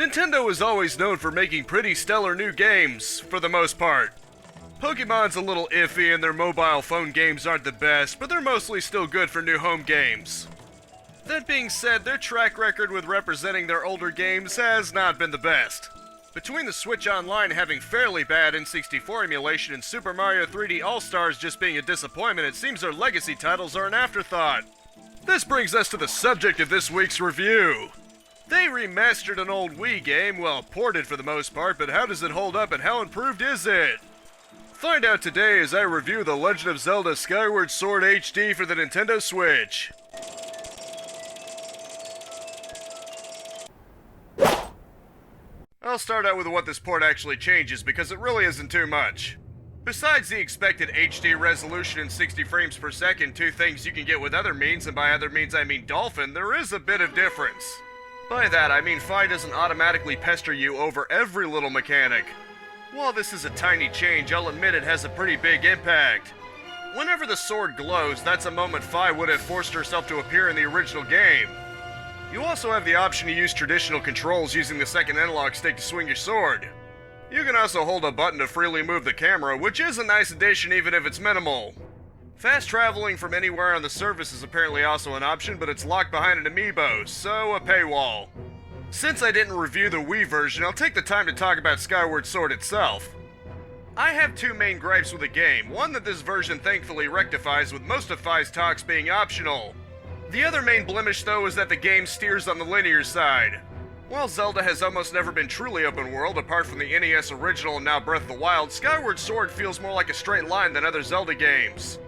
Nintendo is always known for making pretty stellar new games, for the most part. Pokemon's a little iffy and their mobile phone games aren't the best, but they're mostly still good for new home games. That being said, their track record with representing their older games has not been the best. Between the Switch Online having fairly bad N64 emulation and Super Mario 3D All-Stars just being a disappointment, it seems their legacy titles are an afterthought. This brings us to the subject of this week's review. They remastered an old Wii game, well, ported for the most part, but how does it hold up and how improved is it? Find out today as I review The Legend of Zelda Skyward Sword HD for the Nintendo Switch. I'll start out with what this port actually changes because it really isn't too much. Besides the expected HD resolution and 60 frames per second, two things you can get with other means, and by other means I mean Dolphin, there is a bit of difference. By that I mean Fi doesn't automatically pester you over every little mechanic. While this is a tiny change, I'll admit it has a pretty big impact. Whenever the sword glows, that's a moment Fi would have forced herself to appear in the original game. You also have the option to use traditional controls using the second analog stick to swing your sword. You can also hold a button to freely move the camera, which is a nice addition even if it's minimal. Fast traveling from anywhere on the surface is apparently also an option, but it's locked behind an amiibo, so a paywall. Since I didn't review the Wii version, I'll take the time to talk about Skyward Sword itself. I have two main gripes with the game, one that this version thankfully rectifies with most of Fi's talks being optional. The other main blemish though is that the game steers on the linear side. While Zelda has almost never been truly open world apart from the NES original and now Breath of the Wild, Skyward Sword feels more like a straight line than other Zelda games.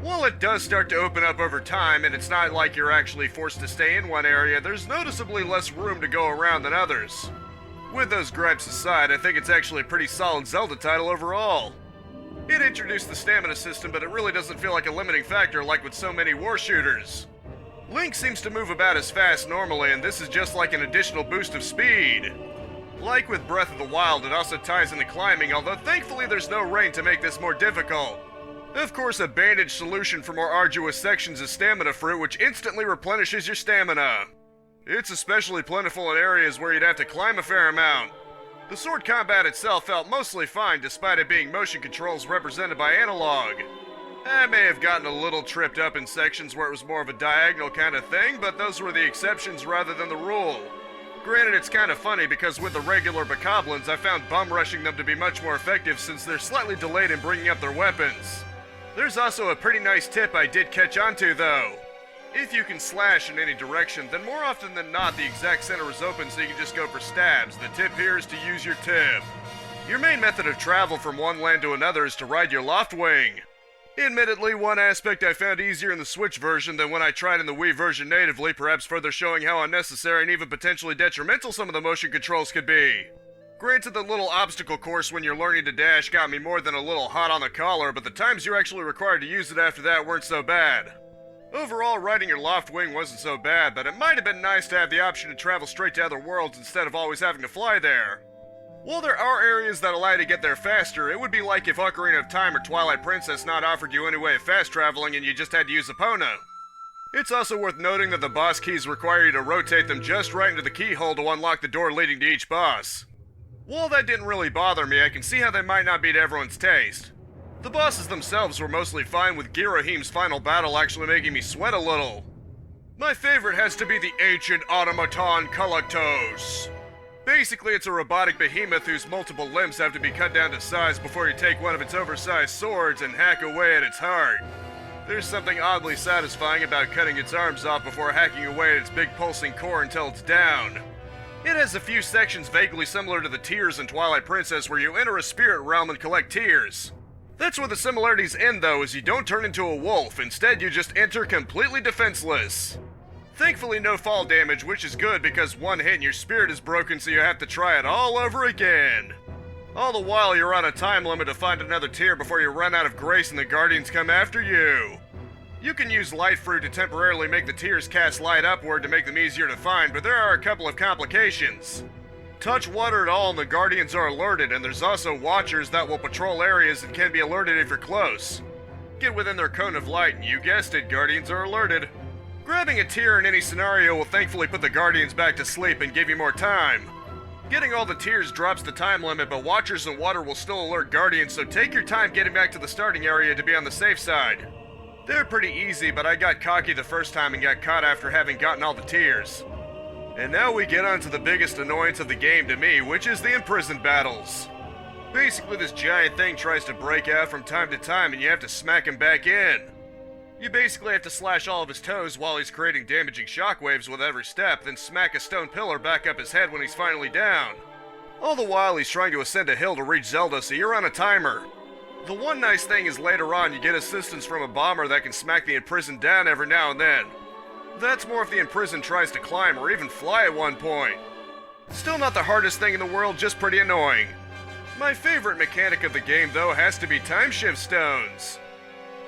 While it does start to open up over time, and it's not like you're actually forced to stay in one area, there's noticeably less room to go around than others. With those gripes aside, I think it's actually a pretty solid Zelda title overall. It introduced the stamina system, but it really doesn't feel like a limiting factor like with so many war shooters. Link seems to move about as fast normally, and this is just like an additional boost of speed. Like with Breath of the Wild, it also ties into climbing, although thankfully there's no rain to make this more difficult. Of course, a bandaged solution for more arduous sections is Stamina Fruit, which instantly replenishes your stamina. It's especially plentiful in areas where you'd have to climb a fair amount. The sword combat itself felt mostly fine despite it being motion controls represented by analog. I may have gotten a little tripped up in sections where it was more of a diagonal kind of thing, but those were the exceptions rather than the rule. Granted, it's kind of funny because with the regular bokoblins, I found bum rushing them to be much more effective since they're slightly delayed in bringing up their weapons. There's also a pretty nice tip I did catch onto though. If you can slash in any direction, then more often than not the exact center is open so you can just go for stabs. The tip here is to use your tip. Your main method of travel from one land to another is to ride your Loftwing. Admittedly, one aspect I found easier in the Switch version than when I tried in the Wii version natively, perhaps further showing how unnecessary and even potentially detrimental some of the motion controls could be. Granted, the little obstacle course when you're learning to dash got me more than a little hot on the collar, but the times you're actually required to use it after that weren't so bad. Overall, riding your Loftwing wasn't so bad, but it might have been nice to have the option to travel straight to other worlds instead of always having to fly there. While there are areas that allow you to get there faster, it would be like if Ocarina of Time or Twilight Princess not offered you any way of fast traveling and you just had to use Epona. It's also worth noting that the boss keys require you to rotate them just right into the keyhole to unlock the door leading to each boss. While that didn't really bother me, I can see how they might not be to everyone's taste. The bosses themselves were mostly fine, with Girahim's final battle actually making me sweat a little. My favorite has to be the ancient automaton Kalatos. Basically, it's a robotic behemoth whose multiple limbs have to be cut down to size before you take one of its oversized swords and hack away at its heart. There's something oddly satisfying about cutting its arms off before hacking away at its big pulsing core until it's down. It has a few sections vaguely similar to the tears in Twilight Princess where you enter a spirit realm and collect tears. That's where the similarities end though, as you don't turn into a wolf, instead you just enter completely defenseless. Thankfully no fall damage, which is good because one hit and your spirit is broken so you have to try it all over again. All the while you're on a time limit to find another tear before you run out of grace and the guardians come after you. You can use Light Fruit to temporarily make the tears cast light upward to make them easier to find, but there are a couple of complications. Touch water at all and the guardians are alerted, and there's also watchers that will patrol areas and can be alerted if you're close. Get within their cone of light and you guessed it, guardians are alerted. Grabbing a tear in any scenario will thankfully put the guardians back to sleep and give you more time. Getting all the tears drops the time limit, but watchers in water will still alert guardians, so take your time getting back to the starting area to be on the safe side. They're pretty easy, but I got cocky the first time and got caught after having gotten all the tears. And now we get on to the biggest annoyance of the game to me, which is the imprisoned battles. Basically, this giant thing tries to break out from time to time and you have to smack him back in. You basically have to slash all of his toes while he's creating damaging shockwaves with every step, then smack a stone pillar back up his head when he's finally down. All the while he's trying to ascend a hill to reach Zelda, so you're on a timer. The one nice thing is later on you get assistance from a bomber that can smack the imprisoned down every now and then. That's more if the imprisoned tries to climb or even fly at one point. Still not the hardest thing in the world, just pretty annoying. My favorite mechanic of the game though has to be time shift stones.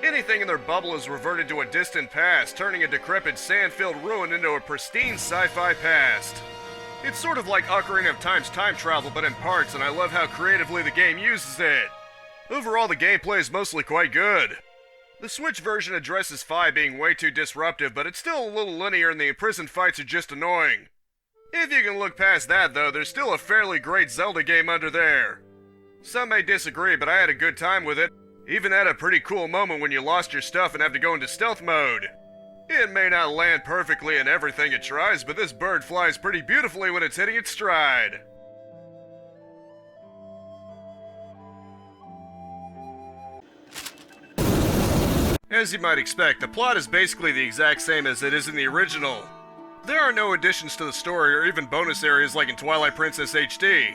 Anything in their bubble is reverted to a distant past, turning a decrepit sand-filled ruin into a pristine sci-fi past. It's sort of like Ocarina of Time's time travel but in parts, and I love how creatively the game uses it. Overall, the gameplay is mostly quite good. The Switch version addresses Fi being way too disruptive, but it's still a little linear and the imprisoned fights are just annoying. If you can look past that though, there's still a fairly great Zelda game under there. Some may disagree, but I had a good time with it. Even had a pretty cool moment when you lost your stuff and have to go into stealth mode. It may not land perfectly in everything it tries, but this bird flies pretty beautifully when it's hitting its stride. As you might expect, the plot is basically the exact same as it is in the original. There are no additions to the story or even bonus areas like in Twilight Princess HD.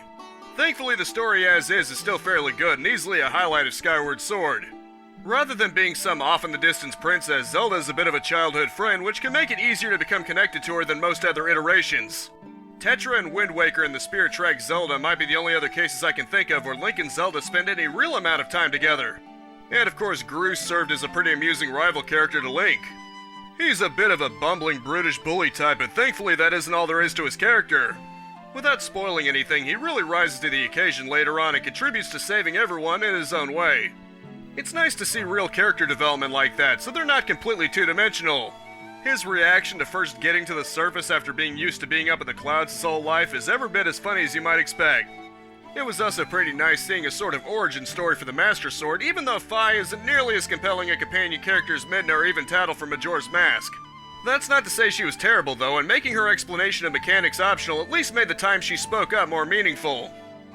Thankfully, the story as is still fairly good and easily a highlight of Skyward Sword. Rather than being some off-in-the-distance princess, Zelda is a bit of a childhood friend, which can make it easier to become connected to her than most other iterations. Tetra and Wind Waker and the Spirit Tracks Zelda might be the only other cases I can think of where Link and Zelda spend any real amount of time together. And of course, Gru served as a pretty amusing rival character to Link. He's a bit of a bumbling brutish bully type, but thankfully that isn't all there is to his character. Without spoiling anything, he really rises to the occasion later on and contributes to saving everyone in his own way. It's nice to see real character development like that, so they're not completely two-dimensional. His reaction to first getting to the surface after being used to being up in the clouds his whole life is every bit as funny as you might expect. It was also pretty nice seeing a sort of origin story for the Master Sword, even though Fi isn't nearly as compelling a companion character as Midna or even Tattle from Majora's Mask. That's not to say she was terrible though, and making her explanation of mechanics optional at least made the time she spoke up more meaningful.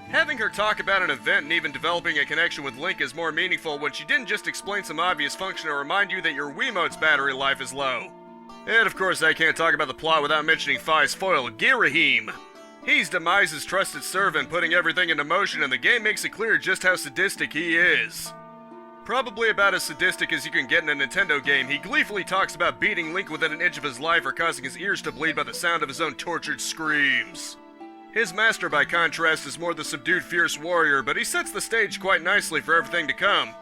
Having her talk about an event and even developing a connection with Link is more meaningful when she didn't just explain some obvious function or remind you that your Wiimote's battery life is low. And of course I can't talk about the plot without mentioning Fi's foil, Girahim. He's Demise's trusted servant, putting everything into motion, and the game makes it clear just how sadistic he is. Probably about as sadistic as you can get in a Nintendo game, he gleefully talks about beating Link within an inch of his life or causing his ears to bleed by the sound of his own tortured screams. His master, by contrast, is more the subdued, fierce warrior, but he sets the stage quite nicely for everything to come.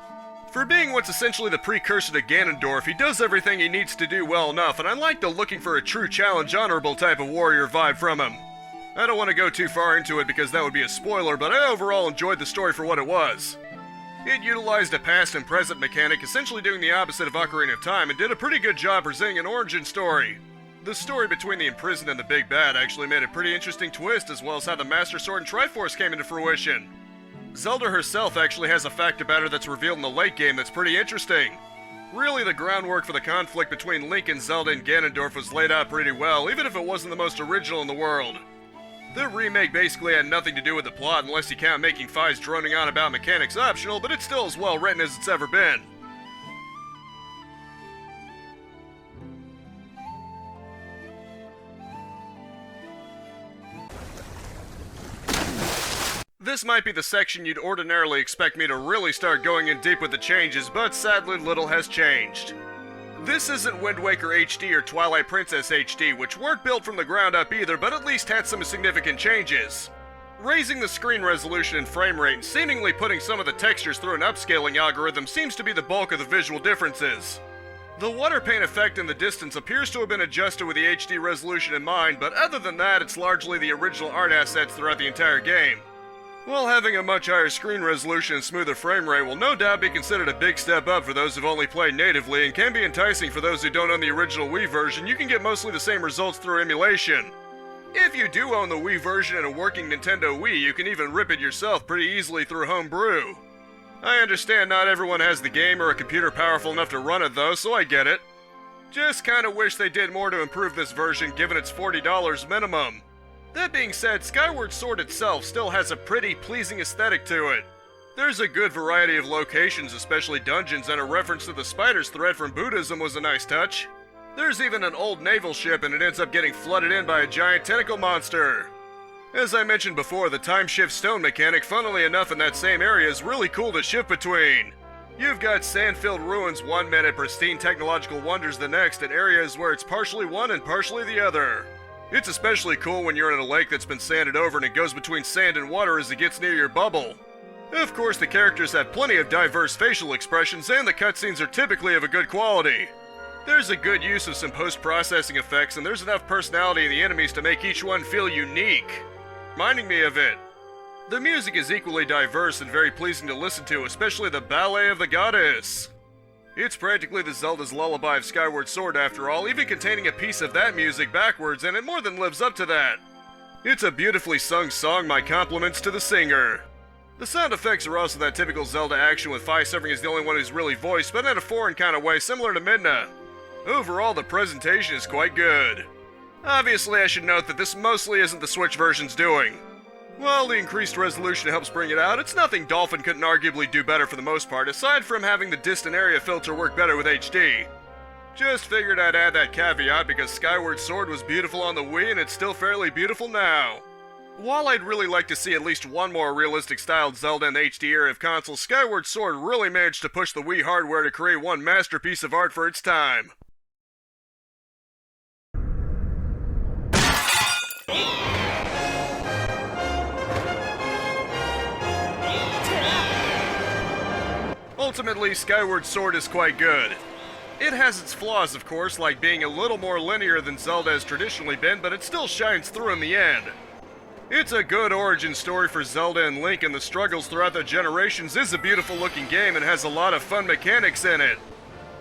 For being what's essentially the precursor to Ganondorf, he does everything he needs to do well enough, and I like the looking for a true challenge honorable type of warrior vibe from him. I don't want to go too far into it because that would be a spoiler, but I overall enjoyed the story for what it was. It utilized a past and present mechanic, essentially doing the opposite of Ocarina of Time, and did a pretty good job presenting an origin story. The story between the imprisoned and the big bad actually made a pretty interesting twist, as well as how the Master Sword and Triforce came into fruition. Zelda herself actually has a fact about her that's revealed in the late game that's pretty interesting. Really, the groundwork for the conflict between Link and Zelda and Ganondorf was laid out pretty well, even if it wasn't the most original in the world. The remake basically had nothing to do with the plot unless you count making Fi's droning on about mechanics optional, but it's still as well written as it's ever been. This might be the section you'd ordinarily expect me to really start going in deep with the changes, but sadly little has changed. This isn't Wind Waker HD or Twilight Princess HD, which weren't built from the ground up either, but at least had some significant changes. Raising the screen resolution and frame rate and seemingly putting some of the textures through an upscaling algorithm seems to be the bulk of the visual differences. The water paint effect in the distance appears to have been adjusted with the HD resolution in mind, but other than that, it's largely the original art assets throughout the entire game. While having a much higher screen resolution and smoother frame rate will no doubt be considered a big step up for those who've only played natively and can be enticing for those who don't own the original Wii version, you can get mostly the same results through emulation. If you do own the Wii version and a working Nintendo Wii, you can even rip it yourself pretty easily through homebrew. I understand not everyone has the game or a computer powerful enough to run it though, so I get it. Just kinda wish they did more to improve this version given it's $40 minimum. That being said, Skyward Sword itself still has a pretty pleasing aesthetic to it. There's a good variety of locations, especially dungeons, and a reference to the spider's thread from Buddhism was a nice touch. There's even an old naval ship and it ends up getting flooded in by a giant tentacle monster. As I mentioned before, the time shift stone mechanic, funnily enough in that same area, is really cool to shift between. You've got sand-filled ruins one minute, pristine technological wonders the next, and areas where it's partially one and partially the other. It's especially cool when you're in a lake that's been sanded over and it goes between sand and water as it gets near your bubble. Of course, the characters have plenty of diverse facial expressions and the cutscenes are typically of a good quality. There's a good use of some post-processing effects, and there's enough personality in the enemies to make each one feel unique. Reminding me of it. The music is equally diverse and very pleasing to listen to, especially the Ballet of the Goddess. It's practically the Zelda's lullaby of Skyward Sword after all, even containing a piece of that music backwards, and it more than lives up to that. It's a beautifully sung song, my compliments to the singer. The sound effects are also that typical Zelda action with Fi suffering is the only one who's really voiced, but in a foreign kind of way similar to Midna. Overall, the presentation is quite good. Obviously, I should note that this mostly isn't the Switch version's doing. While the increased resolution helps bring it out, it's nothing Dolphin couldn't arguably do better for the most part, aside from having the distant area filter work better with HD. Just figured I'd add that caveat because Skyward Sword was beautiful on the Wii and it's still fairly beautiful now. While I'd really like to see at least one more realistic styled Zelda in the HD era of consoles, Skyward Sword really managed to push the Wii hardware to create one masterpiece of art for its time. Ultimately, Skyward Sword is quite good. It has its flaws, of course, like being a little more linear than Zelda has traditionally been, but it still shines through in the end. It's a good origin story for Zelda and Link, and the struggles throughout the generations is a beautiful looking game and has a lot of fun mechanics in it.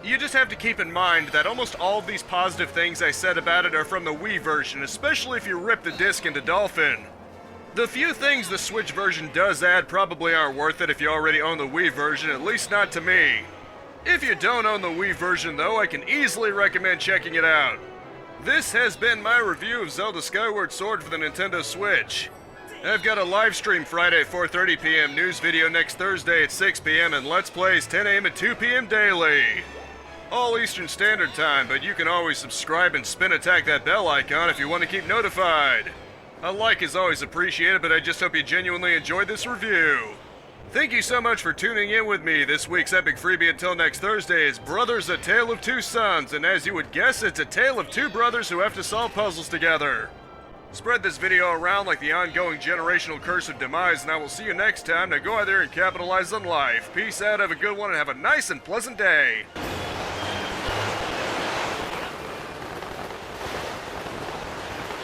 You just have to keep in mind that almost all of these positive things I said about it are from the Wii version, especially if you rip the disc into Dolphin. The few things the Switch version does add probably aren't worth it if you already own the Wii version, at least not to me. If you don't own the Wii version though, I can easily recommend checking it out. This has been my review of Zelda Skyward Sword for the Nintendo Switch. I've got a live stream Friday at 4:30 p.m., news video next Thursday at 6 p.m., and Let's Plays 10 a.m. and 2 p.m. daily. All Eastern Standard Time, but you can always subscribe and spin attack that bell icon if you want to keep notified. A like is always appreciated, but I just hope you genuinely enjoyed this review. Thank you so much for tuning in with me. This week's epic freebie until next Thursday is Brothers: A Tale of Two Sons, and as you would guess, it's a tale of two brothers who have to solve puzzles together. Spread this video around like the ongoing generational curse of demise, and I will see you next time. Now go out there and capitalize on life. Peace out, have a good one, and have a nice and pleasant day.